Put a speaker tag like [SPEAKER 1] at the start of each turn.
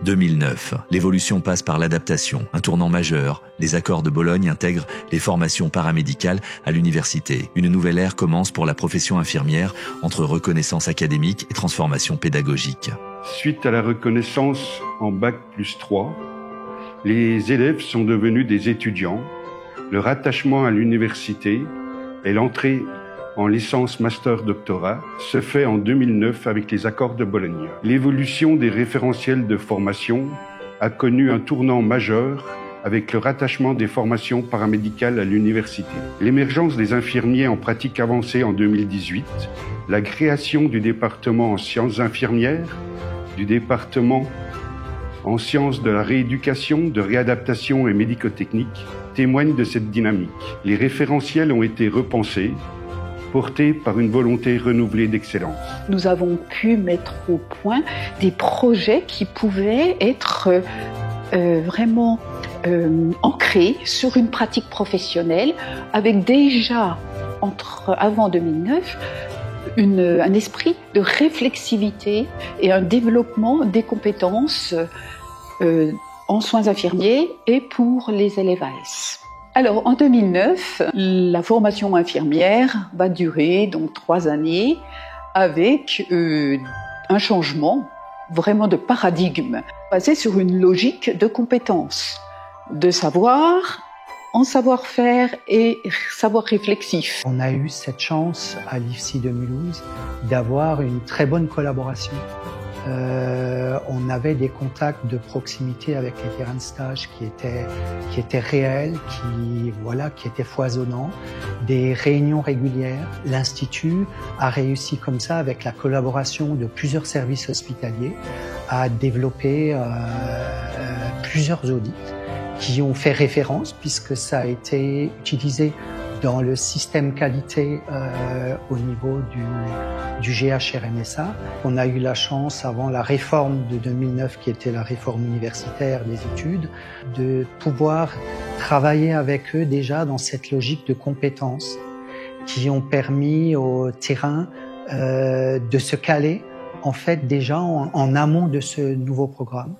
[SPEAKER 1] 2009, l'évolution passe par l'adaptation, un tournant majeur. Les accords de Bologne intègrent les formations paramédicales à l'université. Une nouvelle ère commence pour la profession infirmière entre reconnaissance académique et transformation pédagogique.
[SPEAKER 2] Suite à la reconnaissance en Bac+3, les élèves sont devenus des étudiants. Le rattachement à l'université et l'entrée en licence master-doctorat se fait en 2009 avec les accords de Bologne. L'évolution des référentiels de formation a connu un tournant majeur avec le rattachement des formations paramédicales à l'université. L'émergence des infirmiers en pratique avancée en 2018, la création du département en sciences infirmières, du département en sciences de la rééducation, de réadaptation et médico-technique témoignent de cette dynamique. Les référentiels ont été repensés, portés par une volonté renouvelée d'excellence.
[SPEAKER 3] Nous avons pu mettre au point des projets qui pouvaient être vraiment ancrés sur une pratique professionnelle avec déjà, avant 2009, un esprit de réflexivité et un développement des compétences en soins infirmiers et pour les élèves AS. Alors, en 2009, la formation infirmière va durer donc 3 années avec un changement vraiment de paradigme basé sur une logique de compétences, de savoir, en savoir-faire et savoir réflexif.
[SPEAKER 4] On a eu cette chance à l'IFSI de Mulhouse d'avoir une très bonne collaboration. On avait des contacts de proximité avec les terrains de stage qui étaient réels, qui étaient foisonnants, des réunions régulières. L'Institut a réussi comme ça, avec la collaboration de plusieurs services hospitaliers, à développer plusieurs audits qui ont fait référence puisque ça a été utilisé dans le système qualité au niveau du GHRMSA. On a eu la chance, avant la réforme de 2009, qui était la réforme universitaire des études, de pouvoir travailler avec eux déjà dans cette logique de compétences qui ont permis au terrain de se caler en fait déjà en amont de ce nouveau programme.